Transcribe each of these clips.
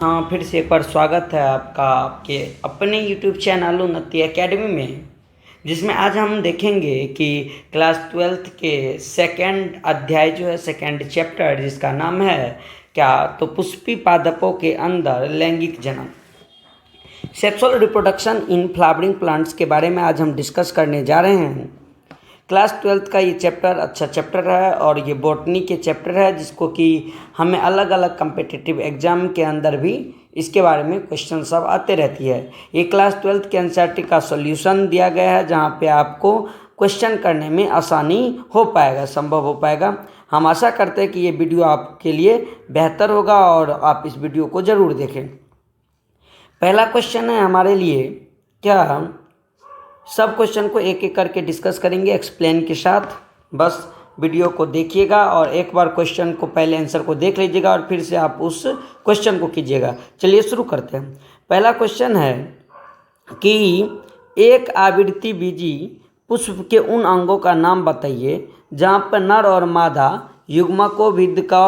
हाँ, फिर से एक बार स्वागत है आपका आपके अपने YouTube चैनल उन्नति एकेडमी में, जिसमें आज हम देखेंगे कि क्लास 12th के सेकंड अध्याय जो है सेकंड चैप्टर जिसका नाम है क्या तो पुष्पी पादपों के अंदर लैंगिक जन्म, sexual reproduction in flowering plants के बारे में आज हम डिस्कस करने जा रहे हैं। क्लास 12th का ये चैप्टर अच्छा चैप्टर है और ये बॉटनी के चैप्टर है जिसको कि हमें अलग अलग कम्पिटिटिव एग्जाम के अंदर भी इसके बारे में क्वेश्चन सब आते रहती है। ये क्लास 12th के एनसीईआरटी का सॉल्यूशन दिया गया है जहाँ पे आपको क्वेश्चन करने में आसानी हो पाएगा, संभव हो पाएगा। हम आशा करते हैं कि ये वीडियो आपके लिए बेहतर होगा और आप इस वीडियो को ज़रूर देखें। पहला क्वेश्चन है हमारे लिए, क्या सब क्वेश्चन को एक एक करके डिस्कस करेंगे एक्सप्लेन के साथ। बस वीडियो को देखिएगा और एक बार क्वेश्चन को पहले आंसर को देख लीजिएगा और फिर से आप उस क्वेश्चन को कीजिएगा। चलिए शुरू करते हैं। पहला क्वेश्चन है कि एक आवृत्ति बीजी पुष्प के उन अंगों का नाम बताइए जहाँ पर नर और मादा युग्मकों का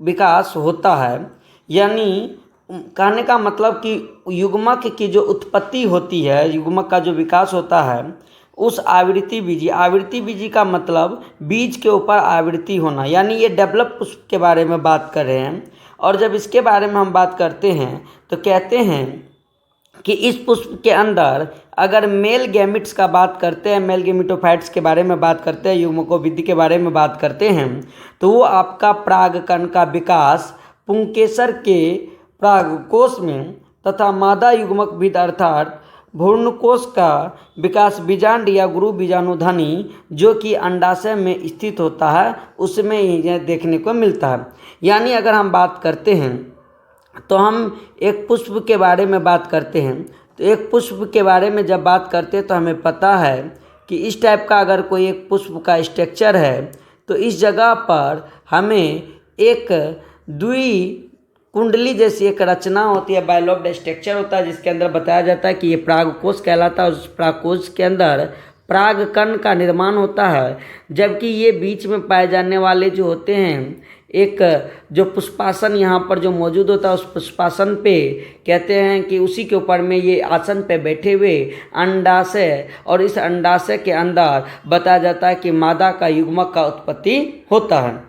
विकास होता है। यानी कहने का मतलब कि युग्मक की जो उत्पत्ति होती है, युग्मक का जो विकास होता है उस आवृत्ति बीजी का मतलब बीज के ऊपर आवृत्ति होना, यानी ये डेवलप पुष्प के बारे में बात कर रहे हैं। और जब इसके बारे में हम बात करते हैं तो कहते हैं कि इस पुष्प के अंदर अगर मेल गैमिट्स का बात करते हैं, मेल गैमिटोफाइट्स के बारे में बात करते हैं, युग्मकों के बारे में बात करते हैं तो वो आपका परागकण का विकास पुंकेसर के परागकोश में तथा मादा युग्मक भिद अर्थात भ्रूणकोश का विकास बीजांड या गुरु बीजाणुधनी जो कि अंडाशय में स्थित होता है उसमें यह देखने को मिलता है। यानी अगर हम बात करते हैं तो हम एक पुष्प के बारे में बात करते हैं तो एक पुष्प के बारे में जब बात करते हैं तो हमें पता है कि इस टाइप का अगर कोई एक पुष्प का स्ट्रक्चर है तो इस जगह पर हमें एक द्वि कुंडली जैसी एक रचना होती है, बायलोब्ड स्ट्रक्चर होता है जिसके अंदर बताया जाता है कि ये परागकोश कहलाता है। उस परागकोश के अंदर परागकण का निर्माण होता है, जबकि ये बीच में पाए जाने वाले जो होते हैं एक जो पुष्पासन यहाँ पर जो मौजूद होता है उस पुष्पासन पे कहते हैं कि उसी के ऊपर में ये आसन पे बैठे हुए अंडाशय, और इस अंडाशय के अंदर बताया जाता है कि मादा का युग्मक का उत्पत्ति होता है।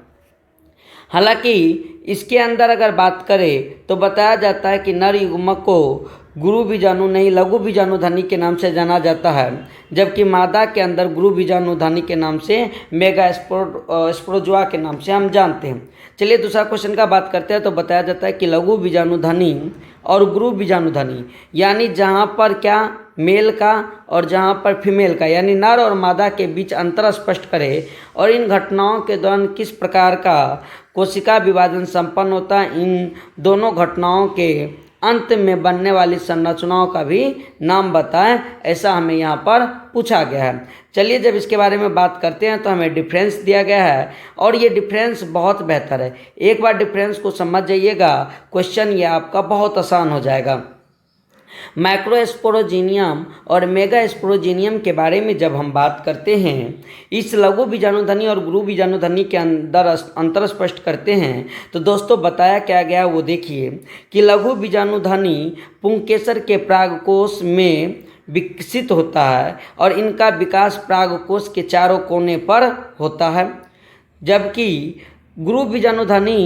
हालांकि इसके अंदर अगर बात करें तो बताया जाता है कि नर युग्मक को गुरु बीजाणु नहीं लघु बीजाणुधनी के नाम से जाना जाता है, जबकि मादा के अंदर गुरु बीजाणुधनी के नाम से मेगा स्पोरोजोआ के नाम से हम जानते हैं। चलिए दूसरा क्वेश्चन का बात करते हैं तो बताया जाता है कि लघु बीजाणुधनी और गुरु बीजाणुधनी यानी जहाँ पर क्या मेल का और जहाँ पर फीमेल का यानी नर और मादा के बीच अंतर स्पष्ट करे और इन घटनाओं के दौरान किस प्रकार का कोशिका विभाजन संपन्न होता है। इन दोनों घटनाओं के अंत में बनने वाली संरचनाओं का भी नाम बताएं, ऐसा हमें यहाँ पर पूछा गया है। चलिए जब इसके बारे में बात करते हैं तो हमें डिफरेंस दिया गया है और ये डिफरेंस बहुत बेहतर है। एक बार डिफरेंस को समझ जाइएगा, क्वेश्चन ये आपका बहुत आसान हो जाएगा। माइक्रोस्पोरोजीनियम और मेगा स्पोरोजीनियम के बारे में जब हम बात करते हैं, इस लघु बीजाणुधनी और गुरु बीजाणुधनी के अंदर अंतर स्पष्ट करते हैं तो दोस्तों बताया क्या गया वो देखिए कि लघु बीजाणुधनी पुंकेसर के परागकोश में विकसित होता है और इनका विकास परागकोश के चारों कोने पर होता है, जबकि गुरु बीजाणुधनी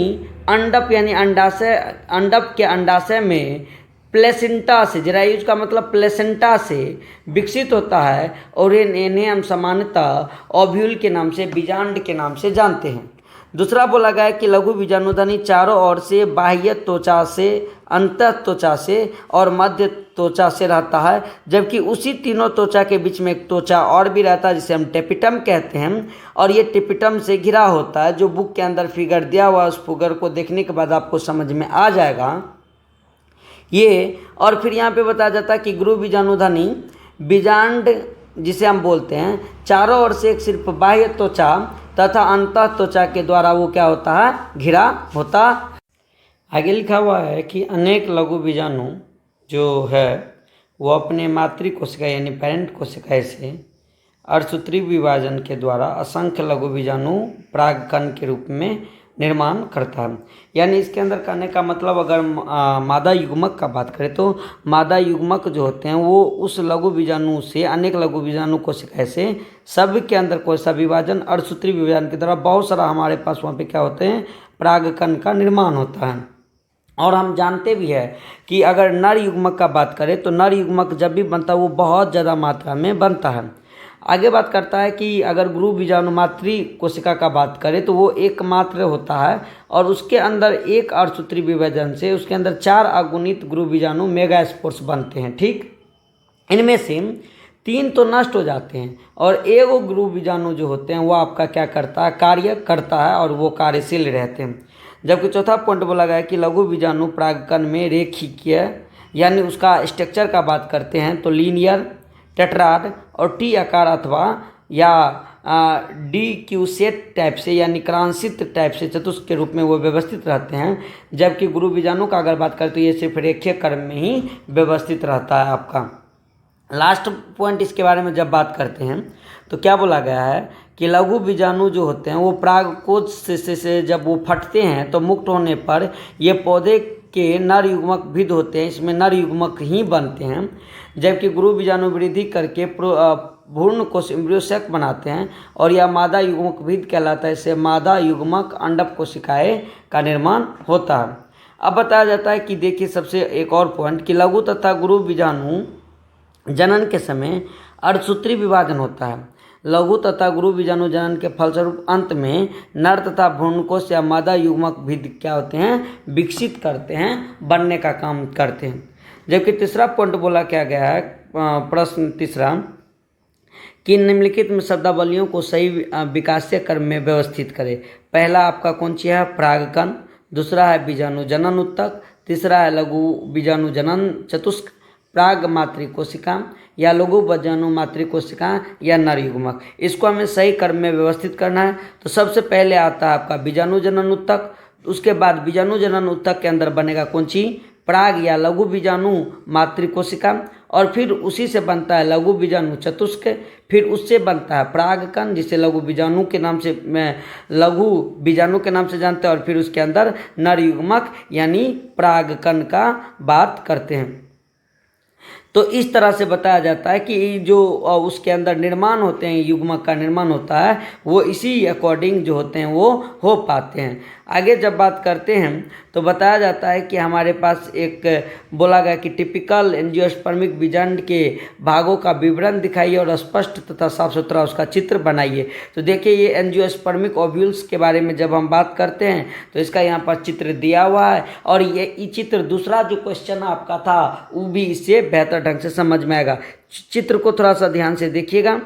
अंडप यानी अंडाशय अंडप के अंडाशय में प्लेसेंटा से, जरायुज का मतलब प्लेसेंटा से विकसित होता है और इन्हें हम सामान्यतः ओव्यूल के नाम से, बीजांड के नाम से जानते हैं। दूसरा बोला गया है कि लघु बीजाणुधनी चारों ओर से बाह्य त्वचा से, अंतः त्वचा से और मध्य त्वचा से रहता है, जबकि उसी तीनों त्वचा के बीच में एक त्वचा और भी रहता है जिसे हम टेपिटम कहते हैं और ये टेपिटम से घिरा होता है। जो बुक के अंदर फिगर दिया हुआ उस फिगर को देखने के बाद आपको समझ में आ जाएगा ये। और फिर यहाँ पे बताया जाता है कि गुरु बीजाणुधनी बीजांड जिसे हम बोलते हैं चारों ओर से एक सिर्फ बाह्य त्वचा तथा अंतः त्वचा के द्वारा वो क्या होता है, घिरा होता। आगे लिखा हुआ है कि अनेक लघु बीजाणु जो है वो अपने मातृ कोशिका यानी पेरेंट कोशिका से अर्धसूत्री विभाजन के द्वारा असंख्य लघु बीजाणु परागकण के रूप में निर्माण करता है। यानी इसके अंदर कहने का मतलब अगर मादा युग्मक का बात करें तो मादा युग्मक जो होते हैं वो उस लघु बीजाणु से अनेक लघु बीजाणु कोशिकाएं से सब के अंदर कोशिका विभाजन अर्धसूत्री विभाजन की तरह बहुत सारा हमारे पास वहाँ पे क्या होते हैं परागकण का निर्माण होता है। और हम जानते भी है कि अगर नर युग्मक का बात करें तो नर युग्मक जब भी बनता है वो बहुत ज़्यादा मात्रा में बनता है। आगे बात करता है कि अगर गुरु बीजाणु मातृ कोशिका का बात करें तो वो एकमात्र होता है और उसके अंदर एक अर्धसूत्री विभाजन से उसके अंदर 4 अगुणित गुरु बीजाणु मेगास्पोर्स बनते हैं। ठीक, इनमें से 3 तो नष्ट हो जाते हैं और एगो गुरु बीजाणु जो होते हैं वो आपका क्या करता है कार्य करता है और वो कार्यशील रहते हैं। जबकि चौथा पॉइंट बोला गया है कि लघु बीजाणु परागकण में रेखीय यानी उसका स्ट्रक्चर का बात करते हैं तो लीनियर टेट्राड और टी आकार अथवा या डी क्यूसेट टाइप से यानी क्रांसित टाइप से चतुष्क के रूप में वो व्यवस्थित रहते हैं। जबकि गुरु बीजाणु का अगर बात करें तो ये सिर्फ रेखीय क्रम में ही व्यवस्थित रहता है आपका। लास्ट पॉइंट इसके बारे में जब बात करते हैं तो क्या बोला गया है कि लघु बीजाणु जो होते हैं वो परागकोश से जब वो फटते हैं तो मुक्त होने पर ये पौधे के नर युग्मक भिद होते हैं, इसमें नर युग्मक ही बनते हैं। जबकि गुरु बीजाणु वृद्धि करके भ्रूण कोश एम्ब्रियोसेक बनाते हैं और यह मादा युग्मक भिद कहलाता है। इससे मादा युग्मक अंडक कोशिकाएं का निर्माण होता है। अब बताया जाता है कि देखिए सबसे एक और पॉइंट कि लघु तथा गुरु बीजाणु जनन के समय अर्धसूत्री विभाजन होता है। लघु तथा गुरु बीजाणु जनन के फलस्वरूप अंत में नर तथा भ्रूणकोश या मादा युग्मक भिद क्या होते हैं विकसित करते हैं, बनने का काम करते हैं। जबकि तीसरा पॉइंट बोला क्या गया है प्रश्न तीसरा कि निम्नलिखित में शब्दावलियों को सही विकासीय क्रम में व्यवस्थित करें। पहला आपका कौन सी है परागकण, दूसरा है बीजाणु जनन उत्तक, तीसरा है लघु बीजाणु जनन चतुष्क, प्राग मातृ कोशिका या लघु बीजाणु मातृ कोशिका या नर युग्मक। इसको हमें सही क्रम में व्यवस्थित करना है। तो सबसे पहले आता है आपका बीजाणु जनन उत्तक, उसके बाद बीजाणु जनन उत्तक के अंदर बनेगा कौन सी प्राग या लघु बीजाणु मातृ कोशिका और फिर उसी से बनता है लघु बीजाणु चतुष्क, फिर उससे बनता है परागकण जिसे लघु बीजाणु के नाम से लघु बीजाणु के नाम से जानते हैं और फिर उसके अंदर नर युग्मक यानी परागकण का बात करते हैं। तो इस तरह से बताया जाता है कि जो उसके अंदर निर्माण होते हैं युग्मक का निर्माण होता है वो इसी अकॉर्डिंग जो होते हैं वो हो पाते हैं। आगे जब बात करते हैं तो बताया जाता है कि हमारे पास एक बोला गया कि टिपिकल एंजियोस्पर्मिक बीजांड के भागों का विवरण दिखाइए और स्पष्ट तथा साफ सुथरा उसका चित्र बनाइए। तो देखिए ये एंजियोस्पर्मिक ओव्यूल्स के बारे में जब हम बात करते हैं तो इसका यहाँ पर चित्र दिया हुआ है और ये चित्र दूसरा जो क्वेश्चन आपका था वो भी इससे बेहतर ढंग से समझ में आएगा। चित्र को थोड़ा सा ध्यान से देखिएगा।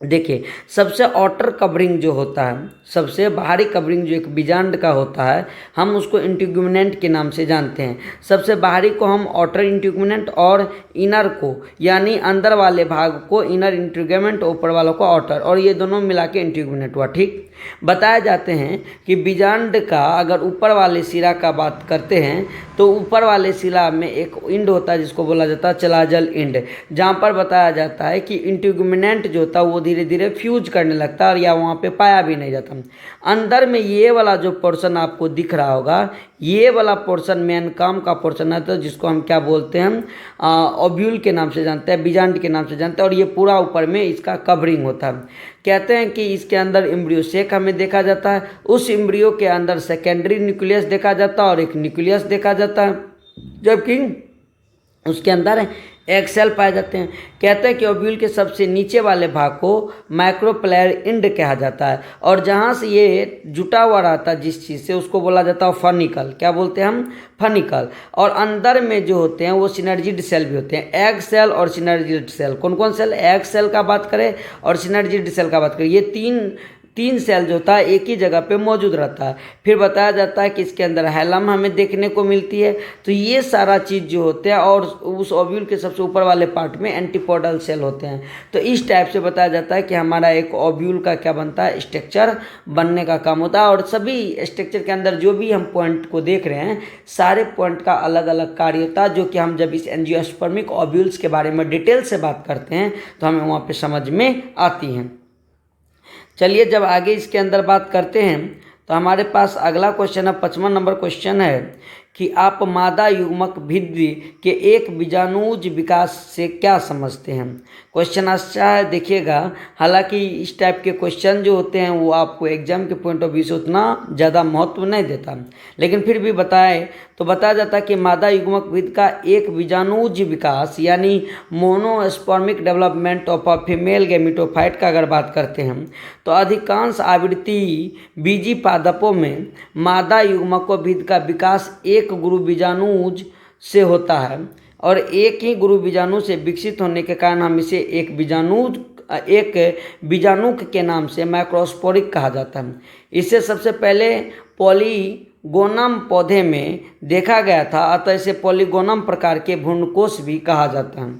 देखिए सबसे आउटर कवरिंग जो होता है, सबसे बाहरी कवरिंग जो एक बीजांड का होता है हम उसको इंटीग्यूमिनेंट के नाम से जानते हैं। सबसे बाहरी को हम आउटर इंटीग्यूमिनेंट और इनर को यानी अंदर वाले भाग को इनर इंटीग्यूमिनेंट, ऊपर वालों को आउटर, और ये दोनों मिला के इंटीग्यूमिनेंट हुआ। ठीक, बताए जाते हैं कि बीजांड का अगर ऊपर वाले सिरा का बात करते हैं तो ऊपर वाले सिरा में एक इंड होता है जिसको बोला जाता है चलाजल इंड, जहाँ पर बताया जाता है कि इंटीग्यूमिनेंट जो होता है वो धीरे धीरे फ्यूज करने लगता है और या वहाँ पे पाया भी नहीं जाता। अंदर में ये वाला जो पोर्शन आपको दिख रहा होगा ये वाला पोर्शन मेन काम का पोर्शन है, तो जिसको हम क्या बोलते हैं ओव्यूल के नाम से जानते हैं, बीजांड के नाम से जानते हैं, और ये पूरा ऊपर में इसका कवरिंग होता है। कहते हैं कि इसके अंदर एम्ब्रियोसेक हमें देखा जाता है, उस एम्ब्रियो के अंदर सेकेंडरी न्यूक्लियस देखा जाता है और एक न्यूक्लियस देखा जाता है, जबकि उसके अंदर एग सेल पाए जाते हैं। कहते हैं कि ओव्यूल के सबसे नीचे वाले भाग को माइक्रोप्लेयर इंड कहा जाता है और जहाँ से ये जुटा हुआ रहता है जिस चीज़ से उसको बोला जाता है फनिकल। क्या बोलते हैं हम? फनिकल। और अंदर में जो होते हैं वो सिनर्जिड सेल भी होते हैं, एग सेल और सिनर्जिड सेल। कौन कौन सेल? एग सेल का बात करें और सिनर्जिड सेल का बात करें, ये तीन सेल जो होता है एक ही जगह पे मौजूद रहता है। फिर बताया जाता है कि इसके अंदर हैलम हमें देखने को मिलती है। तो ये सारा चीज़ जो होते हैं और उस ओव्यूल के सबसे ऊपर वाले पार्ट में एंटीपोडल सेल होते हैं। तो इस टाइप से बताया जाता है कि हमारा एक ओव्यूल का क्या बनता है, स्ट्रक्चर बनने का काम होता है। और सभी स्ट्रक्चर के अंदर जो भी हम पॉइंट को देख रहे हैं सारे पॉइंट का अलग अलग कार्य होता है, जो कि हम जब इस एंजियोस्पर्मिक ओव्यूल्स के बारे में डिटेल से बात करते हैं तो हमें वहाँ पर समझ में आती हैं। चलिए जब आगे इसके अंदर बात करते हैं तो हमारे पास अगला क्वेश्चन है, 55 नंबर क्वेश्चन है कि आप मादा युग्मक भिद्ध के एक बीजाणुज विकास से क्या समझते हैं। क्वेश्चन अच्छा है, देखिएगा। हालांकि इस टाइप के क्वेश्चन जो होते हैं वो आपको एग्जाम के पॉइंट ऑफ व्यू से उतना ज़्यादा महत्व नहीं देता, लेकिन फिर भी बताए तो बताया जाता है कि मादा युग्मक भिद्ध का एक बीजाणुज विकास यानी monospermic development of a female gametophyte का अगर बात करते हैं तो अधिकांश आवृत्ति बीजी पादपों में मादा युग्मक भिद्ध का विकास एक गुरु बीजाणुज से होता है और एक ही गुरु बीजाणु से विकसित होने के कारण हम इसे एक बीजाणुक के नाम से माइक्रोस्पोरिक कहा जाता है। इसे सबसे पहले पॉलीगोनम पौधे में देखा गया था, अतः इसे पॉलीगोनम प्रकार के भ्रूणकोश भी कहा जाता है।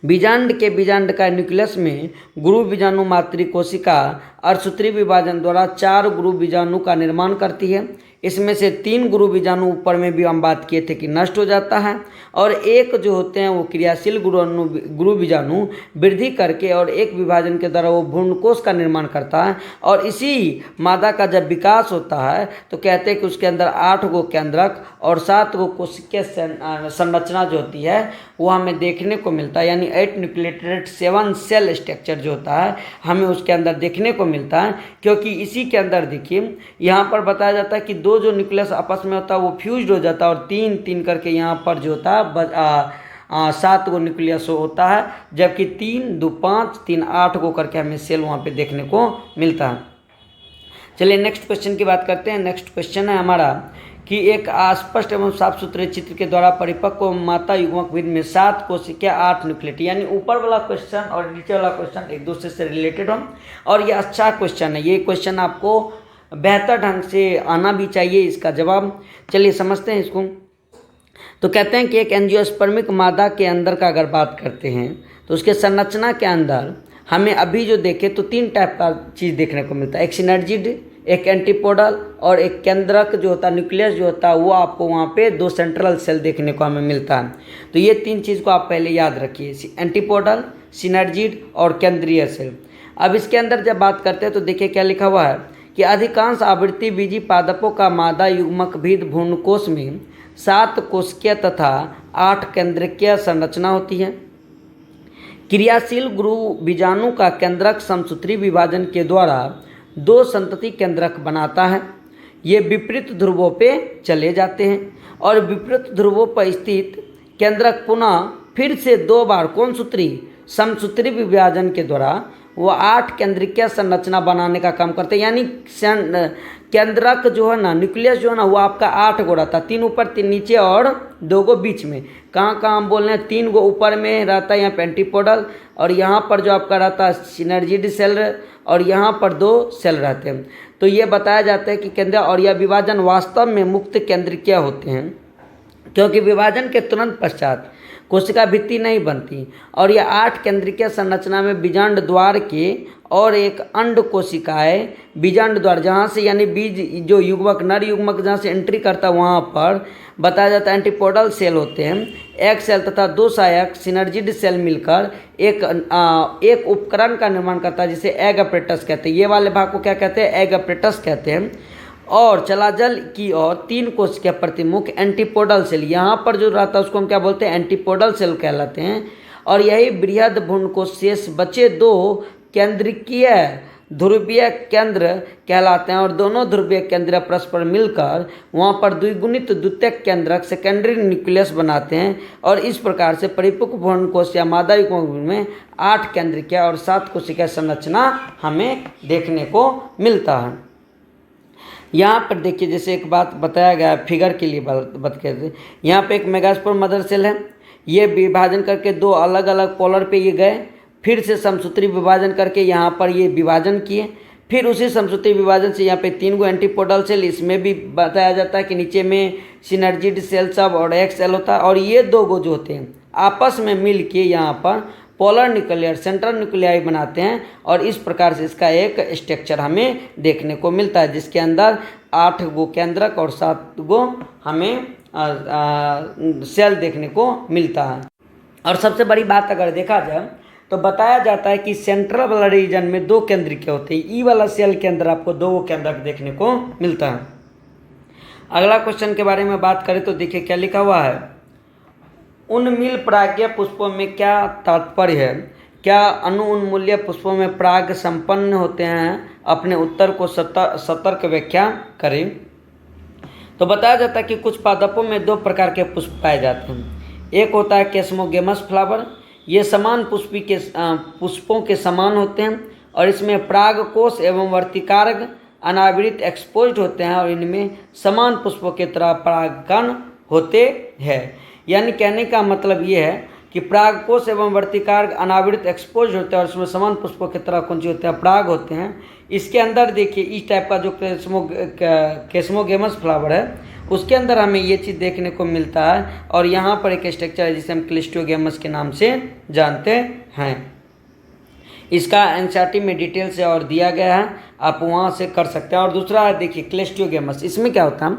बीजांड का न्यूक्लियस में गुरु बीजाणु मातृ कोशिका अर्धसूत्री विभाजन द्वारा 4 गुरु बीजाणु का निर्माण करती है। इसमें से 3 गुरु बीजाणु ऊपर में भी हम बात किए थे कि नष्ट हो जाता है और एक जो होते हैं वो क्रियाशील गुरु बीजाणु वृद्धि करके और एक विभाजन के द्वारा वो भ्रूणकोश का निर्माण करता है। और इसी मादा का जब विकास होता है तो कहते हैं कि उसके अंदर 8 गो केंद्रक और 7 गो कोशिकीय संरचना जो होती है वो हमें देखने को मिलता है, यानी 8 न्यूक्लिएटेड 7 सेल स्ट्रक्चर जो होता है हमें उसके अंदर देखने को मिलता है। क्योंकि इसी के अंदर देखिए यहाँ पर बताया जाता है कि 2 जो न्यूक्लियस आपस में होता है वो फ्यूज्ड हो जाता है और 3 करके यहाँ पर जो होता है 7 गो न्यूक्लियस होता है, जबकि 3 2 5 3 8 गो करके हमें सेल वहाँ पे देखने को मिलता है। चलिए नेक्स्ट क्वेश्चन की बात करते हैं। नेक्स्ट क्वेश्चन है हमारा कि एक अस्पष्ट एवं साफ सुथरे चित्र के द्वारा परिपक्व माता युग्मक भिद्ध में 7 कोशिका 8 न्यूक्लियट, यानी ऊपर वाला क्वेश्चन और नीचे वाला क्वेश्चन एक दूसरे से रिलेटेड हो और ये अच्छा क्वेश्चन है। ये क्वेश्चन आपको बेहतर ढंग से आना भी चाहिए इसका जवाब। चलिए समझते हैं इसको। तो कहते हैं कि एक एंजियोस्पर्मिक मादा के अंदर का अगर बात करते हैं तो उसके संरचना के अंदर हमें अभी जो देखे तो 3 टाइप का चीज़ देखने को मिलता है, एक सिनर्जिड, एक एंटीपोडल और एक केंद्रक जो होता है न्यूक्लियस जो होता है वो आपको वहाँ पे 2 सेंट्रल सेल देखने को हमें मिलता है। तो ये 3 चीज़ को आप पहले याद रखिए, एंटीपोडल, सिनर्जिड और केंद्रीय सेल। अब इसके अंदर जब बात करते हैं तो देखिए क्या लिखा हुआ है कि अधिकांश आवृत्ति बीजी पादपों का मादा युग्मक भिद्ध भ्रूणकोश में 7 कोशिकीय तथा 8 केंद्रकीय संरचना होती है। क्रियाशील गुरु बीजाणु का केंद्रक समसूत्री विभाजन के द्वारा 2 संतति केंद्रक बनाता है। ये विपरीत ध्रुवों पे चले जाते हैं और विपरीत ध्रुवों पर स्थित केंद्रक पुनः फिर से 2 बार कौन सूत्री समसूत्री विभाजन के द्वारा वो 8 केंद्रिकीय संरचना बनाने का काम करते हैं। यानी केंद्रक जो है ना, न्यूक्लियस जो है ना वो आपका 8 गो रहता है, 3 ऊपर 3 नीचे और 2 गो बीच में। कहाँ कहाँ हम बोल रहे हैं, 3 गो ऊपर में रहता है यहाँ पे एंटीपोडल और यहाँ पर जो आपका रहता है सिनर्जिड सेल और यहाँ पर 2 सेल रहते हैं। तो ये बताया जाता है कि केंद्र और यह विभाजन वास्तव में मुक्त केंद्रिकीय होते हैं क्योंकि विभाजन के तुरंत पश्चात कोशिका भित्ति नहीं बनती और यह 8 केंद्रिकीय संरचना में बीजांड द्वार के और एक अंड कोशिकाएं बीजांड द्वार जहाँ से यानी बीज जो युग्मक नर युग्मक जहाँ से एंट्री करता है वहाँ पर बताया जाता है एंटीपोडल सेल होते हैं। एक सेल तथा 2 सहायक सिनर्जिड सेल मिलकर एक उपकरण का निर्माण करता है जिसे एग अपरेटस कहते हैं। ये वाले भाग को क्या कहते हैं, एग अपरेटस कहते हैं। और चलाजल की ओर 3 कोशिकीय प्रतिमुख एंटीपोडल सेल, यहाँ पर जो रहता है उसको हम क्या बोलते हैं, एंटीपोडल सेल कहलाते हैं। और यही बृहद भ्रूणकोश शेष बचे 2 केंद्रिकीय ध्रुवीय केंद्र कहलाते हैं और दोनों ध्रुवीय केंद्र परस्पर मिलकर वहाँ पर द्विगुणित द्वितीयक केंद्रक सेकेंडरी न्यूक्लियस बनाते हैं और इस प्रकार से परिपक्व भ्रूणकोश या मादा युग्मक में 8 केंद्रिकीय और 7 कोशिकीय संरचना हमें देखने को मिलता है। यहाँ पर देखिए जैसे एक बात बताया गया फिगर के लिए बात करते हैं, यहाँ पे एक मेगास्पोर मदर सेल है, ये विभाजन करके 2 अलग अलग पोलर पे ये गए, फिर से समसूत्री विभाजन करके यहाँ पर ये विभाजन किए, फिर उसी समसूत्री विभाजन से यहाँ पे 3 गो एंटीपोडल सेल, इसमें भी बताया जाता है कि नीचे में सिनर्जिड सेल सब और एक सेल होता है और ये 2 गो जो होते हैं आपस में मिल के यहाँ पर पोलर न्यूक्लियर सेंट्रल न्यूक्लियाई बनाते हैं और इस प्रकार से इसका एक स्ट्रक्चर हमें देखने को मिलता है जिसके अंदर 8 गो केंद्रक और 7 गो हमें सेल देखने को मिलता है। और सबसे बड़ी बात अगर देखा जाए तो बताया जाता है कि सेंट्रल वाला रीजन में 2 केंद्रिका होते हैं। ई वाला सेल के अंदर आपको 2 केंद्रक देखने को मिलता है। अगला क्वेश्चन के बारे में बात करें तो देखिए क्या लिखा हुआ है, उन्मील परागीय पुष्पों में क्या तात्पर्य है? क्या अणु उन्मूल्य पुष्पों में पराग संपन्न होते हैं? अपने उत्तर को सतर्क व्याख्या करें। तो बताया जाता है कि कुछ पादपों में 2 प्रकार के पुष्प पाए जाते हैं। एक होता है केस्मोगेमस फ्लावर, ये समान पुष्पों के समान होते हैं और इसमें परागकोश एवं वर्तिकार्ग अनावृत एक्सपोज्ड होते हैं और इनमें समान पुष्पों की तरह परागकण होते हैं। यानी कहने का मतलब ये है कि परागकोश एवं वर्तिकार्ग अनावृत एक्सपोज होते हैं और इसमें समान पुष्पों की तरह कुंजी होते हैं, पराग होते हैं। इसके अंदर देखिए इस टाइप का जो केस्मोगेमस फ्लावर है उसके अंदर हमें ये चीज़ देखने को मिलता है और यहाँ पर एक स्ट्रक्चर है जिसे हम क्लिस्टोगेमस के नाम से जानते हैं। इसका एनसीईआरटी में डिटेल से और दिया गया है, आप वहाँ से कर सकते हैं। और दूसरा है देखिए क्लिस्टोगेमस, इसमें क्या होता है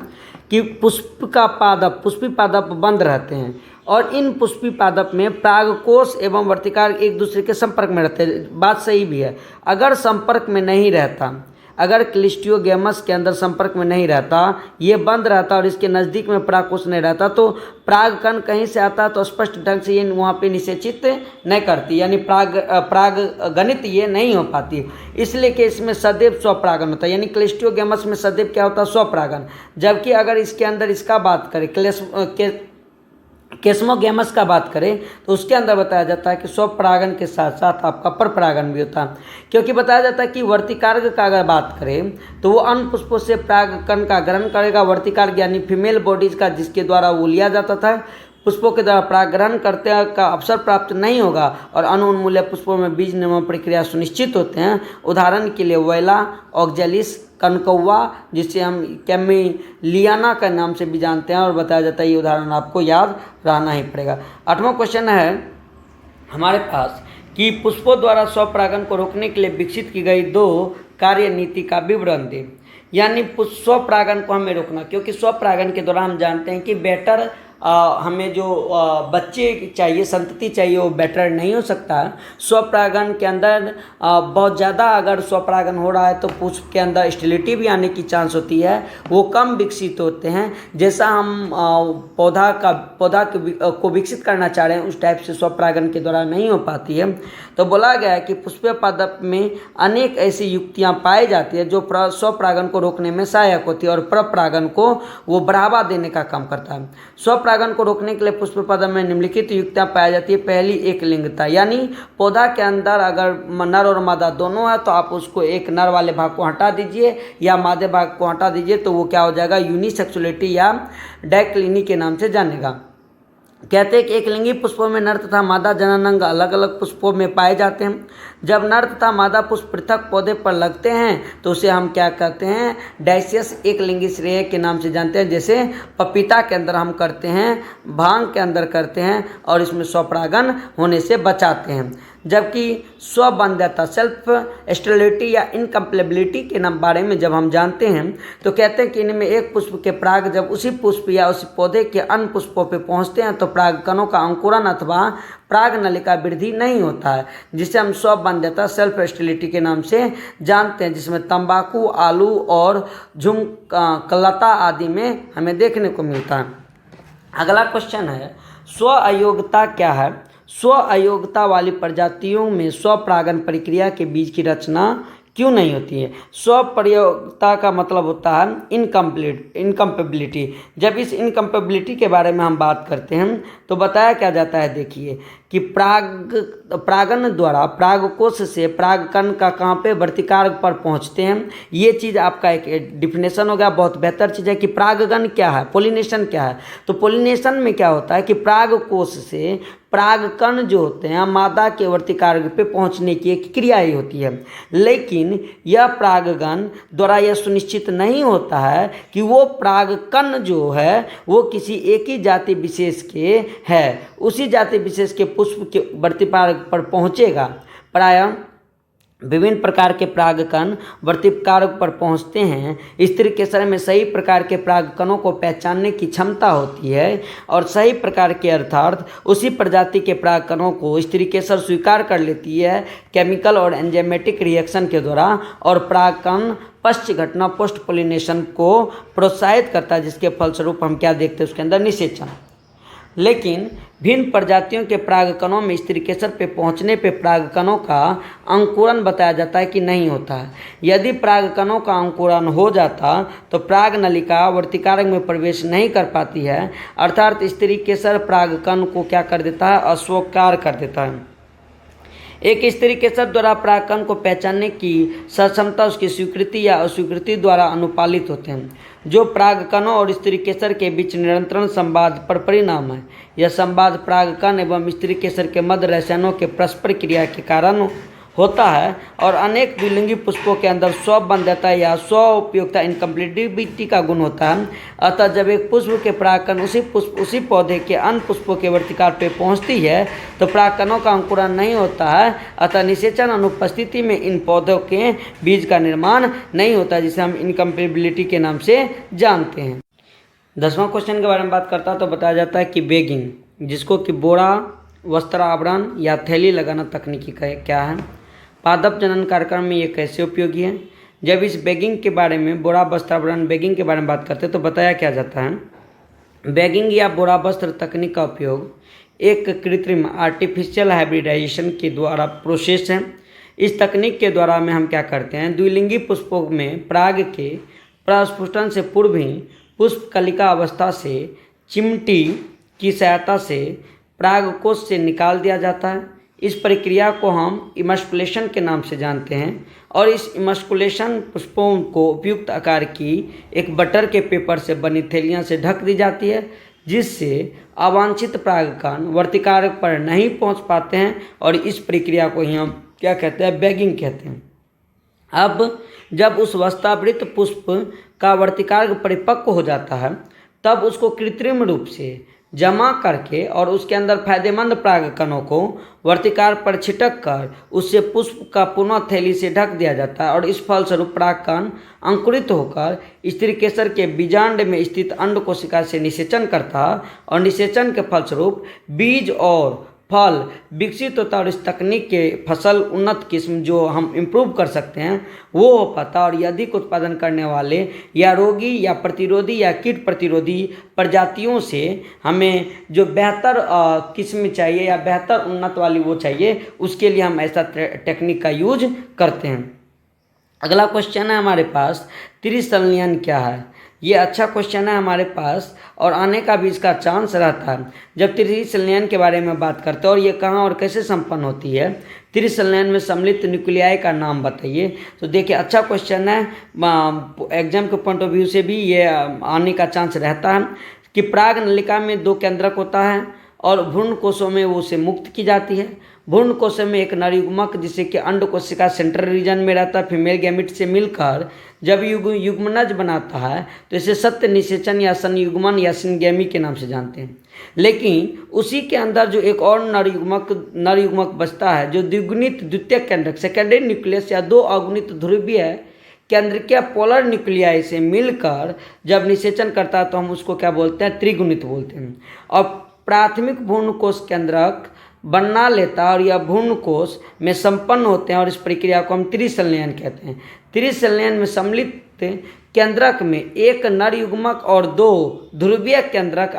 कि पुष्पी पादप बंद रहते हैं और इन पुष्पी पादप में परागकोश एवं वर्तिकार्ग एक दूसरे के संपर्क में रहते हैं। बात सही भी है, अगर संपर्क में नहीं रहता, अगर क्लिस्टोगेमस के अंदर संपर्क में नहीं रहता, ये बंद रहता और इसके नज़दीक में परागकोश नहीं रहता, तो परागकण कहीं से आता तो स्पष्ट ढंग से ये वहाँ पे निषेचित नहीं करती, यानी पराग गणित ये नहीं हो पाती। इसलिए कि इसमें सदैव स्वपरागन होता है, यानी क्लिस्टोगेमस में सदैव क्या होता है, स्वपरागन। जबकि अगर इसके अंदर इसका बात करें केस्मोगेमस का बात करें तो उसके अंदर बताया जाता है कि स्वपरागन के साथ साथ आपका परपरागन भी होता है। क्योंकि बताया जाता है कि वर्तिकार्ग का अगर बात करें तो वो अन्य पुष्पों से परागकण का ग्रहण करेगा। वर्तिकार्ग यानी फीमेल बॉडीज का जिसके द्वारा वो लिया जाता था, पुष्पों के द्वारा परागग्रहण करते का अवसर प्राप्त नहीं होगा और अणु उन्मूल्य पुष्पों में बीज निर्माण प्रक्रिया सुनिश्चित होते हैं। उदाहरण के लिए वैला, ऑक्जेलिस, कनकौवा, जिसे हम कैमिलियाना के नाम से भी जानते हैं, और बताया जाता है ये उदाहरण आपको याद रहना ही पड़ेगा। 8वां क्वेश्चन है हमारे पास कि पुष्पों द्वारा स्वपरागन को रोकने के लिए विकसित की गई 2 कार्य नीति का विवरण दें। यानी स्वपरागन को हमें रोकना, क्योंकि स्वपरागन के दौरान हम जानते हैं कि बेटर हमें जो बच्चे चाहिए, संतति चाहिए, वो बेटर नहीं हो सकता है। स्वपरागन के अंदर बहुत ज़्यादा अगर स्वपरागन हो रहा है तो पुष्प के अंदर स्टेरिलिटी भी आने की चांस होती है, वो कम विकसित होते हैं। जैसा हम पौधा को विकसित करना चाह रहे हैं उस टाइप से स्वपरागन के द्वारा नहीं हो पाती है। तो बोला गया है कि पुष्पीय पादप में अनेक ऐसी युक्तियाँ पाई जाती है जो स्वपरागन को रोकने में सहायक होती है और परपरागन को वो बढ़ावा देने का काम करता है। स्वपरागन को रोकने के लिए पुष्पीय पादप में निम्नलिखित युक्तियाँ पाई जाती है। पहली, एक लिंगता, यानी पौधा के अंदर अगर नर और मादा दोनों है तो आप उसको एक नर वाले भाग को हटा दीजिए या मादे भाग को हटा दीजिए तो वो क्या हो जाएगा, यूनिसेक्सुअलिटी या डाइक्लिनी के नाम से जानेगा। कहते हैं कि एक लिंगी पुष्पों में नर तथा मादा जननांग अलग अलग पुष्पों में पाए जाते हैं। जब नर तथा मादा पुष्प पृथक पौधे पर लगते हैं तो उसे हम क्या कहते हैं, डाइसियस एक लिंगी श्रेय के नाम से जानते हैं। जैसे पपीता के अंदर हम करते हैं, भांग के अंदर करते हैं और इसमें स्वपरागन होने से बचाते हैं। जबकि स्वबंध्यता सेल्फ स्टेरिलिटी या इनकम्पेलेबिलिटी के बारे में जब हम जानते हैं तो कहते हैं कि इनमें एक पुष्प के पराग जब उसी पुष्प या उसी पौधे के अन्य पुष्पों पर पहुंचते हैं तो परागकणों का अंकुरन अथवा पराग नलिका वृद्धि नहीं होता है, जिसे हम स्वबंध्यता सेल्फ स्टेरिलिटी के नाम से जानते हैं, जिसमें तंबाकू, आलू और झुमकलता आदि में हमें देखने को मिलता है। अगला क्वेश्चन है, स्व अयोग्यता क्या है? स्व अयोग्यता वाली प्रजातियों में स्वपरागन प्रक्रिया के बीज की रचना क्यों नहीं होती है? स्वप्रयोगता का मतलब होता है इनकम्पेबिलिटी। जब इस इनकम्पेबिलिटी के बारे में हम बात करते हैं तो बताया क्या जाता है, देखिए कि परागन द्वारा परागकोश से परागकण का कहाँ पे वर्तिकार्ग पर पहुँचते हैं। ये चीज़ आपका एक डिफिनेशन हो गया, बहुत बेहतर चीज़ है कि परागकण क्या है, पोलिनेशन क्या है। तो पोलिनेशन में क्या होता है कि परागकोश से परागकण जो होते हैं मादा के वर्तिकार्ग पे पहुंचने की एक क्रिया ही होती है, लेकिन यह परागकण द्वारा यह सुनिश्चित नहीं होता है कि वो परागकण जो है वो किसी एक ही जाति विशेष के है, उसी जाति विशेष के पुष्प के वर्तिकार्ग पर पहुंचेगा। प्रायः विभिन्न प्रकार के परागकण वर्तिकार पर पहुंचते हैं। स्त्री केसर में सही प्रकार के परागकणों को पहचानने की क्षमता होती है और सही प्रकार के अर्थात उसी प्रजाति के परागकणों को स्त्री केसर स्वीकार कर लेती है केमिकल और एंजाइमेटिक रिएक्शन के द्वारा, और परागकण पश्च घटना पोस्ट पोलिनेशन को प्रोत्साहित करता है, जिसके फलस्वरूप हम क्या देखते हैं उसके अंदर निषेचन। लेकिन भिन्न प्रजातियों के परागकणों में स्त्री केसर पे पहुंचने पे परागकणों का अंकुरन बताया जाता है कि नहीं होता है। यदि परागकणों का अंकुरन हो जाता तो पराग नलिका वर्तिकारक में प्रवेश नहीं कर पाती है, अर्थात स्त्री केसर परागकण को क्या कर देता है, अस्वीकार कर देता है। एक स्त्री केसर द्वारा परागकण को पहचानने की सक्षमता उसकी स्वीकृति या अस्वीकृति द्वारा अनुपालित होते हैं, जो परागकणों और स्त्री केसर के बीच निरंतर संवाद पर परिणाम है। यह संवाद परागकण एवं स्त्री केसर के मध्य रसायनों के परस्पर क्रिया के कारण होता है और अनेक द्विलिंगी पुष्पों के अंदर स्व बंध्यता या स्व उपयोगिता इनकम्प्लीटिविटी का गुण होता है। अतः जब एक पुष्प के परागकण उसी पौधे के अन्य पुष्पों के वर्तिकार पे पहुंचती है तो परागकणों का अंकुरन नहीं होता है, अतः निषेचन अनुपस्थिति में इन पौधों के बीज का निर्माण नहीं होता, जिसे हम इनकम्प्लीबिलिटी के नाम से जानते हैं। 10वां क्वेश्चन के बारे में बात करता तो बताया जाता है कि बैगिंग, जिसको कि बोरा वस्त्रावरण या थैली लगाना तकनीकी क्या है, पादप जनन कार्यक्रम में ये कैसे उपयोगी है। जब इस बैगिंग के बारे में बोरा वस्त्रावरण बैगिंग के बारे में बात करते हैं तो बताया क्या जाता है। बैगिंग या बोरा वस्त्र तकनीक का उपयोग एक कृत्रिम आर्टिफिशियल हाइब्रिडाइजेशन के द्वारा प्रोसेस है। इस तकनीक के द्वारा में हम क्या करते हैं, द्विलिंगी पुष्पों में पराग के प्रस्फुटन से पूर्व ही पुष्प कलिका अवस्था से चिमटी की सहायता से परागकोश से निकाल दिया जाता है। इस प्रक्रिया को हम इमस्कुलेशन के नाम से जानते हैं और इस इमस्कुलेशन पुष्पों को उपयुक्त आकार की एक बटर के पेपर से बनी थैलियाँ से ढक दी जाती है, जिससे अवांछित परागकण वर्तिकार पर नहीं पहुंच पाते हैं और इस प्रक्रिया को ही हम क्या कहते हैं, बैगिंग कहते हैं। अब जब उस वस्त्रावृत पुष्प का वर्तिकार परिपक्व हो जाता है तब उसको कृत्रिम रूप से जमा करके और उसके अंदर फायदेमंद परागकणों को वर्तिकार पर छिटक कर उससे पुष्प का पुनः थैली से ढक दिया जाता है और इस फलस्वरूप परागकण अंकुरित होकर स्त्री केसर के बीजांड में स्थित अंड कोशिका से निषेचन करता है और निषेचन के फलस्वरूप बीज और फल विकसित होता है और इस तकनीक के फसल उन्नत किस्म जो हम इम्प्रूव कर सकते हैं वो हो पाता और अधिक उत्पादन करने वाले या रोगी या प्रतिरोधी या कीट प्रतिरोधी प्रजातियों से हमें जो बेहतर किस्म चाहिए या बेहतर उन्नत वाली वो चाहिए, उसके लिए हम ऐसा टेक्निक का यूज करते हैं। अगला क्वेश्चन है हमारे पास, त्रिसंलयन क्या है। ये अच्छा क्वेश्चन है हमारे पास और आने का भी इसका चांस रहता है जब त्रिसंलयन के बारे में बात करते हैं और ये कहाँ और कैसे संपन्न होती है। त्रिसंलयन में सम्मिलित न्यूक्लियाई का नाम बताइए। तो देखिए अच्छा क्वेश्चन है, एग्जाम के पॉइंट ऑफ व्यू से भी ये आने का चांस रहता है कि पराग नलिका में 2 केंद्रक होता है और भ्रूण कोशों में वो से मुक्त की जाती है। भ्रूण कोश में एक नर युग्मक जिसे कि अंड कोशिका सेंट्रल रीजन में रहता है फीमेल गैमिट से मिलकर जब युग्मनज बनाता है तो इसे सत्य निषेचन या संयुग्मन या सिनगैमी के नाम से जानते हैं। लेकिन उसी के अंदर जो एक और नर युग्मक बचता है जो द्विगुणित द्वितीयक केंद्रक सेकेंडरी न्यूक्लियस या 2 अगुणित ध्रुवीय केंद्रीय पोलर न्यूक्लियाई से मिलकर जब निषेचन करता है तो हम उसको क्या बोलते हैं, त्रिगुणित बोलते हैं। और प्राथमिक भ्रूण कोश केंद्रक बना लेता है और यह भ्रूण कोश में संपन्न होते हैं और इस प्रक्रिया को हम त्रिसंलयन कहते हैं। त्रिसंलयन में सम्मिलित केंद्रक में एक नर युग्मक और 2 ध्रुवीय केंद्रक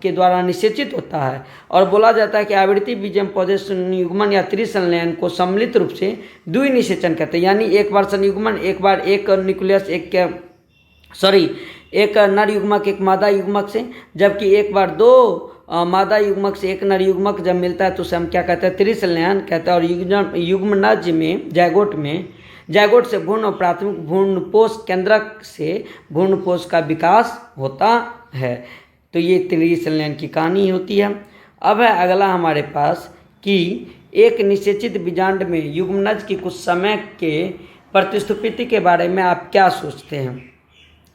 के द्वारा निषेचित होता है और बोला जाता है कि आवृत्ति बीजम पौधे संयुग्मन या त्रिसंलयन को सम्मिलित रूप से द्विनिषेचन कहते हैं। यानी एक बार संयुग्मन, एक बार एक न्यूक्लियस एक नर युग्मक एक मादा युग्मक से, जबकि एक बार 2 मादा युग्मक से एक नर युग्मक जब मिलता है तो उसे हम क्या कहते हैं, त्रिसंलयन कहते हैं। और युग्मनज में जायगोट से भ्रूण और प्राथमिक भ्रूणपोष केंद्रक से भ्रूणपोष का विकास होता है। तो ये त्रिसंलयन की कहानी होती है। अब है अगला हमारे पास कि एक निषेचित बीजांड में युग्मनज की कुछ समय के प्रतिस्थापिति के बारे में आप क्या सोचते हैं।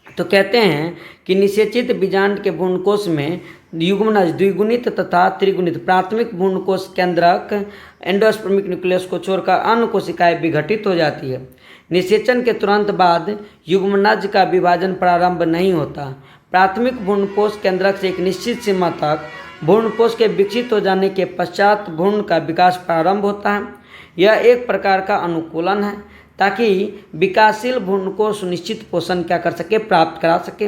तो कहते हैं कि निषेचित बीजांड के भ्रूणकोश में युग्मनज द्विगुणित तथा त्रिगुणित प्राथमिक भ्रूण कोश केंद्रक एंडोस्पर्मिक न्यूक्लियस को छोड़कर अन्य कोशिकाएं विघटित हो जाती है। निषेचन के तुरंत बाद युग्मनज का विभाजन प्रारंभ नहीं होता। प्राथमिक भ्रूणपोष केंद्रक से एक निश्चित सीमा तक भ्रूणपोष के विकसित हो जाने के पश्चात भ्रूण का विकास प्रारंभ होता है। यह एक प्रकार का अनुकूलन है ताकि विकासशील भ्रूण को सुनिश्चित पोषण क्या कर सके, प्राप्त करा सके।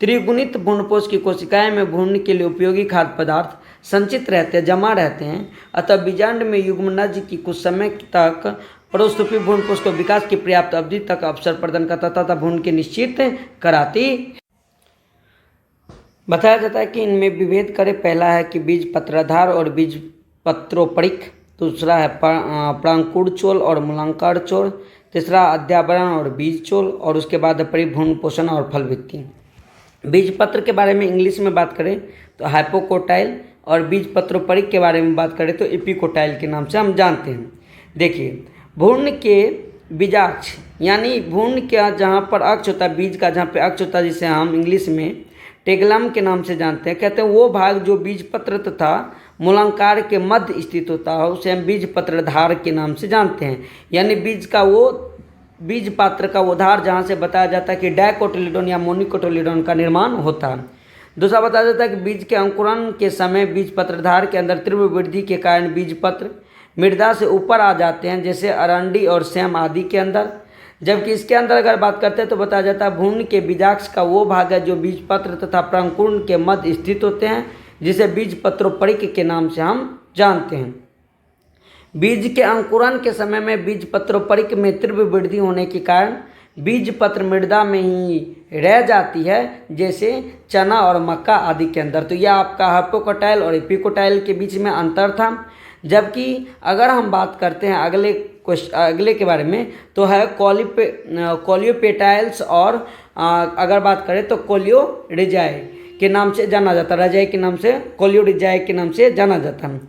त्रिगुणित भ्रूणपोष की कोशिकाएं में भ्रूण के लिए उपयोगी खाद्य पदार्थ संचित रहते हैं, जमा रहते हैं। अतः बीजांड में युग्मनज की कुछ समय तक प्रोस्तुपी भ्रूणपोष को विकास की पर्याप्त अवधि तक अवसर प्रदान करता तथा भ्रूण के निश्चित कराती। बताया जाता है कि इनमें विभेद करें। पहला है कि बीज पत्राधार और बीज पत्रोपरिक, दूसरा है प्रांकुड़ चोल और मूलांकार चोल, तीसरा अध्यावरण और बीज चोल, और उसके बाद परिभ्रूण पोषण और फल भित्ति। बीज पत्र के बारे में इंग्लिश में बात करें तो हाइपोकोटाइल, और बीज पत्रोपरिक के बारे में बात करें तो एपिकोटाइल के नाम से हम जानते हैं। देखिए, भ्रूण के बीजाक्ष यानी भ्रूण का जहाँ पर अक्ष होता है, बीज का जहाँ पे अक्ष होता है, जिसे हम इंग्लिश में टेगलम के नाम से जानते हैं। कहते हैं वो भाग जो बीज पत्र तथा मूलांकार के मध्य स्थित होता है उसे हम बीज पत्रधार के नाम से जानते हैं। यानी बीज का वो बीज पात्र का वो धार जहाँ से बताया जाता है कि डाइकोटिलीडोन या मोनिकोटिलीडोन का निर्माण होता है। दूसरा बताया जाता है कि बीज के अंकुरण के समय बीज पत्रधार के अंदर तीव्र वृद्धि के कारण बीज पत्र मृदा से ऊपर आ जाते हैं, जैसे अरंडी और सेम आदि के अंदर। जबकि इसके अंदर अगर बात करते हैं तो बताया जाता है भ्रूण के बीजाक्ष का वो भाग है जो बीज पत्र तथा प्रांकुरण के मध्य स्थित होते हैं, जिसे बीज पत्रोपरिक के नाम से हम जानते हैं। बीज के अंकुरण के समय में बीज पत्रोपरिक में तीव्र वृद्धि होने के कारण बीज पत्र मृदा में ही रह जाती है, जैसे चना और मक्का आदि के अंदर। तो यह आपका हाइपोकोटाइल और एपिकोटाइल के बीच में अंतर था। जबकि अगर हम बात करते हैं अगले के बारे में तो है कोलियोपेटाइल्स, और अगर बात करें तो कोलियोरिजाई के नाम से जाना जाता है, रजाई के नाम से, कोलियोरिजाई के नाम से जाना जाता है।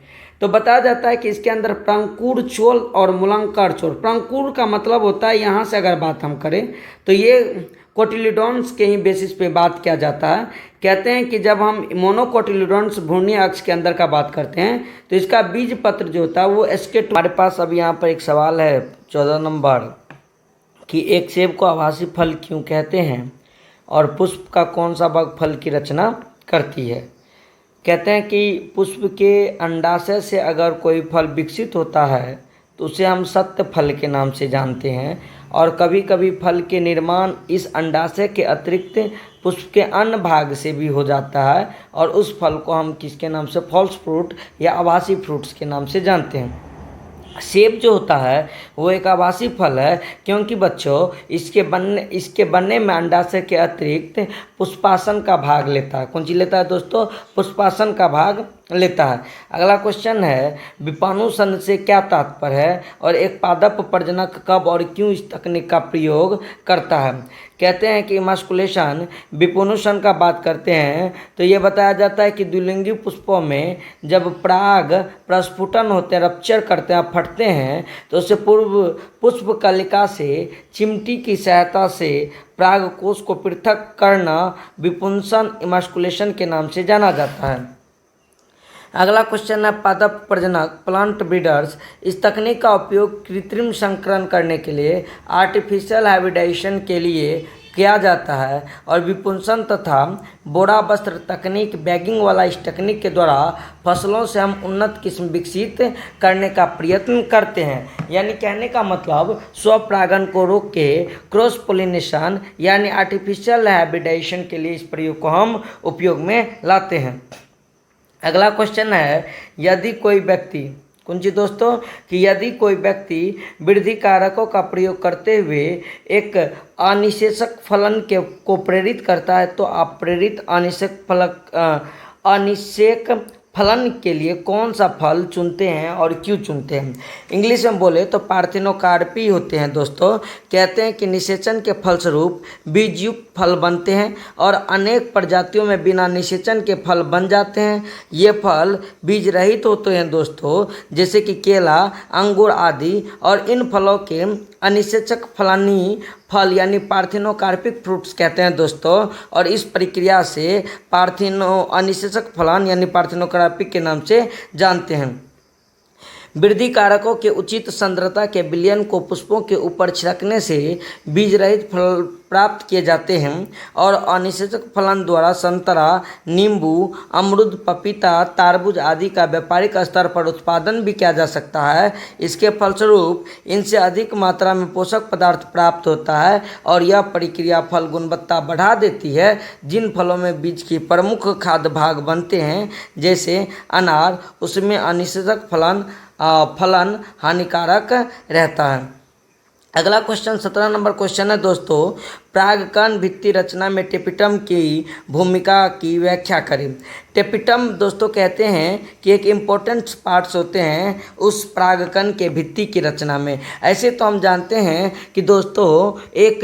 तो बताया जाता है कि इसके अंदर प्रांकुड़ चोल और मूलांकार चोल। प्रांकुड़ का मतलब होता है, यहाँ से अगर बात हम करें तो ये कोटिलीडोन्स के ही बेसिस पे बात किया जाता है। कहते हैं कि जब हम मोनोकोटिलीडोन्स भ्रूणीय अक्ष के अंदर का बात करते हैं तो इसका बीज पत्र जो होता है वो SK2। हमारे पास अब यहाँ पर एक सवाल है 14 नंबर कि एक सेब को आभासी फल क्यों कहते हैं और पुष्प का कौन सा भाग फल की रचना करती है। कहते हैं कि पुष्प के अंडाशय से अगर कोई फल विकसित होता है तो उसे हम सत्य फल के नाम से जानते हैं, और कभी कभी फल के निर्माण इस अंडाशय के अतिरिक्त पुष्प के अन्य भाग से भी हो जाता है, और उस फल को हम किसके नाम से, फॉल्स फ्रूट या आभासी फ्रूट्स के नाम से जानते हैं। सेब जो होता है वो एक आभासी फल है, क्योंकि बच्चों इसके बनने में अंडाशय के अतिरिक्त पुष्पासन का भाग लेता है। कौन चीज लेता है दोस्तों, पुष्पासन का भाग लेता है। अगला क्वेश्चन है विपानुसन से क्या तात्पर्य है और एक पादप प्रजनक कब और क्यों इस तकनीक का प्रयोग करता है। कहते हैं कि इमास्कुलेशन विपानुसन का बात करते हैं तो ये बताया जाता है कि द्विलिंगी पुष्पों में जब पराग प्रस्फुटन होते हैं, रप्चर करते हैं, फटते हैं, तो उससे पूर्व पुष्प कलिका से चिमटी की सहायता से पराग कोश को पृथक करना विपुंसन इमास्कुलेशन के नाम से जाना जाता है। अगला क्वेश्चन है पादप प्रजनक प्लांट ब्रीडर्स इस तकनीक का उपयोग कृत्रिम संकरण करने के लिए, आर्टिफिशियल हाइब्रिडाइजेशन के लिए किया जाता है, और विपुंसन तथा बोरा वस्त्र तकनीक बैगिंग वाला इस तकनीक के द्वारा फसलों से हम उन्नत किस्म विकसित करने का प्रयत्न करते हैं। यानी कहने का मतलब स्वपरागन को रोक के क्रॉस पोलिनेशन यानी आर्टिफिशियल हाइब्रिडाइजेशन के लिए इस प्रयोग को हम उपयोग में लाते हैं। अगला क्वेश्चन है यदि कोई व्यक्ति दोस्तों कि यदि कोई व्यक्ति वृद्धि कारकों का प्रयोग करते हुए एक अनिषेचक फलन को प्रेरित करता है तो आप प्रेरित अनिषेक फलन के लिए कौन सा फल चुनते हैं और क्यों चुनते हैं। इंग्लिश में बोले तो पार्थिनोकार्पी होते हैं दोस्तों। कहते हैं कि निषेचन के फलस्वरूप बीजयुक्त फल बनते हैं और अनेक प्रजातियों में बिना निषेचन के फल बन जाते हैं। ये फल बीज रहित होते हैं दोस्तों, जैसे कि केला, अंगूर आदि, और इन फलों के अनिषेचक फलानी फल यानी पार्थिनोकार्पिक फ्रूट्स कहते हैं दोस्तों। और इस प्रक्रिया से अनिषेचक फलन यानी पार्थिनोकार्पिक के नाम से जानते हैं। वृद्धि कारकों के उचित सांद्रता के विलयन को पुष्पों के ऊपर छिड़कने से बीज रहित फल प्राप्त किए जाते हैं। और अनिषेचक फलन द्वारा संतरा, नींबू, अमरूद, पपीता, तरबूज आदि का व्यापारिक स्तर पर उत्पादन भी किया जा सकता है। इसके फलस्वरूप इनसे अधिक मात्रा में पोषक पदार्थ प्राप्त होता है और यह प्रक्रिया फल गुणवत्ता बढ़ा देती है। जिन फलों में बीज की प्रमुख खाद्य भाग बनते हैं जैसे अनार, उसमें अनिषेचक फलन हानिकारक रहता है। अगला क्वेश्चन 17 नंबर क्वेश्चन है दोस्तों, परागकण भित्ति रचना में टेपिटम की भूमिका की व्याख्या करें। टेपिटम दोस्तों कहते हैं कि एक इम्पोर्टेंट पार्ट्स होते हैं उस परागकण के भित्ति की रचना में। ऐसे तो हम जानते हैं कि दोस्तों एक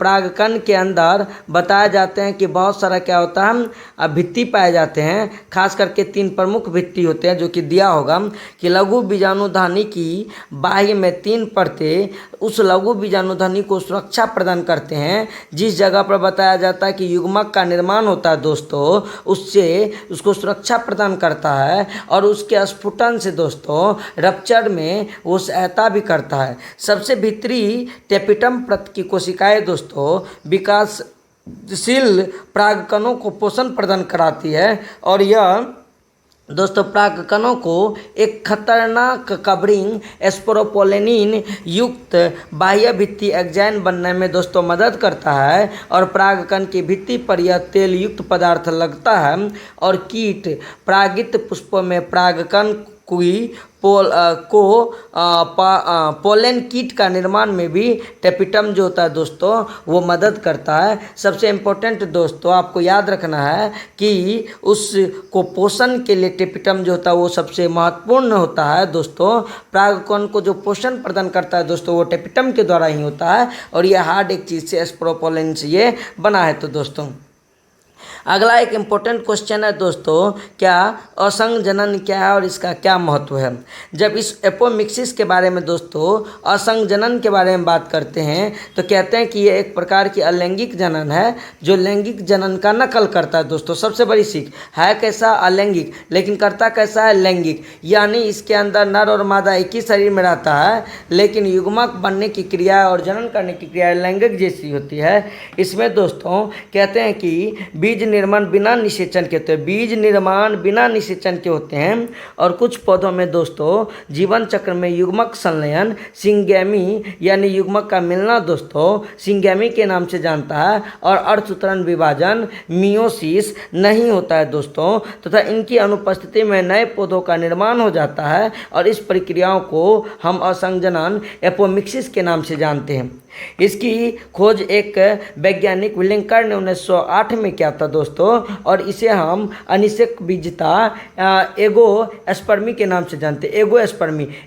परागकण के अंदर बताया जाते हैं कि बहुत सारा क्या होता है भित्ति पाए जाते हैं। खास करके 3 प्रमुख भित्ति होते हैं जो कि दिया होगा कि लघु बीजाणुधानी की बाह्य में 3 परतें उस लघु बीजाणुधानी को सुरक्षा प्रदान करते हैं। जिस जगह पर बताया जाता है कि युग्मक का निर्माण होता है दोस्तों उससे उसको सुरक्षा प्रदान करता है और उसके स्फुटन से दोस्तों रप्चर में वो सहायता भी करता है। सबसे भीतरी टेपिटम प्रत की कोशिकाएं दोस्तों विकासशील परागकणों को पोषण प्रदान कराती है और यह दोस्तों परागकणों को एक खतरनाक कवरिंग स्पोरोपोलेनिन युक्त बाह्य भित्ति एग्जाइन बनने में दोस्तों मदद करता है। और परागकण की भित्ति पर यह तेल युक्त पदार्थ लगता है और कीट परागित पुष्पों में परागकण पोलन कीट का निर्माण में भी टेपिटम जो होता है दोस्तों वो मदद करता है। सबसे इम्पोर्टेंट दोस्तों आपको याद रखना है कि उसको पोषण के लिए टेपिटम जो होता है वो सबसे महत्वपूर्ण होता है दोस्तों। परागकण को जो पोषण प्रदान करता है दोस्तों वो टेपिटम के द्वारा ही होता है और यह हार्ड एक चीज़ से स्पोरोपोलेन से ये बना है। तो दोस्तों अगला एक इम्पोर्टेंट क्वेश्चन है दोस्तों, क्या असंग जनन क्या है और इसका क्या महत्व है। जब इस एपोमिक्सिस के बारे में दोस्तों असंग जनन के बारे में बात करते हैं तो कहते हैं कि ये एक प्रकार की अलैंगिक जनन है जो लैंगिक जनन का नकल करता है। दोस्तों सबसे बड़ी सीख है कैसा अलैंगिक, लेकिन करता कैसा है लैंगिक, यानी इसके अंदर नर और मादा एक ही शरीर में रहता है लेकिन युग्मक बनने की क्रिया और जनन करने की क्रिया लैंगिक जैसी होती है। इसमें दोस्तों कहते हैं कि बीज निर्माण बिना निषेचन के होते हैं, बीज निर्माण बिना निषेचन के होते हैं। और कुछ पौधों में दोस्तों जीवन चक्र में युग्मक संलयन सिंगैमी यानी युग्मक का मिलना दोस्तों सिंगैमी के नाम से जानता है और अर्धसूत्रण विभाजन मियोसिस नहीं होता है दोस्तों, तथा इनकी अनुपस्थिति में नए पौधों का निर्माण हो जाता है और इस प्रक्रियाओं को हम असंजनन एपोमिक्सिस के नाम से जानते हैं। इसकी खोज एक वैज्ञानिक विलिंकर ने 1908 में किया था दोस्तों और इसे हम अनिषेक बीजता एगोस्पर्मी के नाम से जानते हैं।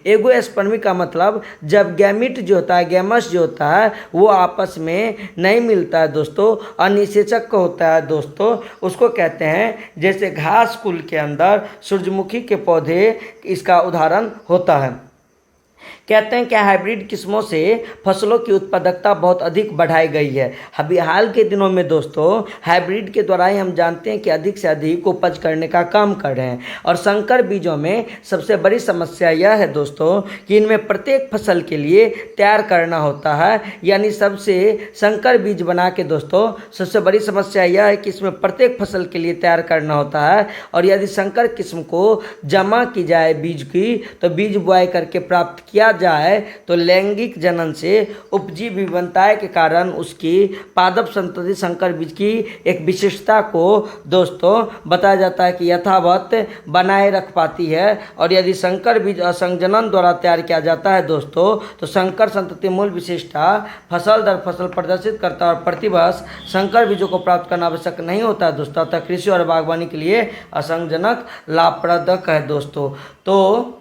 एगोस्पर्मी का मतलब जब गैमिट जो होता है गैमस जो होता है वो आपस में नहीं मिलता है दोस्तों, अनिषेचक होता है दोस्तों, उसको कहते हैं। जैसे घास कुल के अंदर सूरजमुखी के पौधे इसका उदाहरण होता है। कहते हैं कि हाइब्रिड किस्मों से फसलों की उत्पादकता बहुत अधिक बढ़ाई गई है। अभी हाल के दिनों में दोस्तों हाइब्रिड के द्वारा ही हम जानते हैं कि अधिक से अधिक उपज करने का काम कर रहे हैं। और संकर बीजों में सबसे बड़ी समस्या यह है दोस्तों कि इनमें प्रत्येक फसल के लिए तैयार करना होता है, यानी सबसे संकर बीज बना के दोस्तों सबसे बड़ी समस्या यह है कि इसमें प्रत्येक फसल के लिए तैयार करना होता है। और यदि संकर किस्म को जमा की जाए बीज की तो बीज बुआई करके प्राप्त किया जाए तो लैंगिक जनन से उपजी विभिन्नताएं के कारण उसकी पादप संतति संकर बीज की एक विशेषता को दोस्तों बताया जाता है कि यथावत बनाए रख पाती है। और यदि संकर बीज असंजनन द्वारा तैयार किया जाता है दोस्तों तो संकर संतति मूल विशेषता फसल दर फसल प्रदर्शित करता है और प्रतिवर्ष संकर बीजों को प्राप्त करना आवश्यक नहीं होता है दोस्तों। अतः कृषि और बागवानी के लिए असंजनक लाभप्रदक है दोस्तों। तो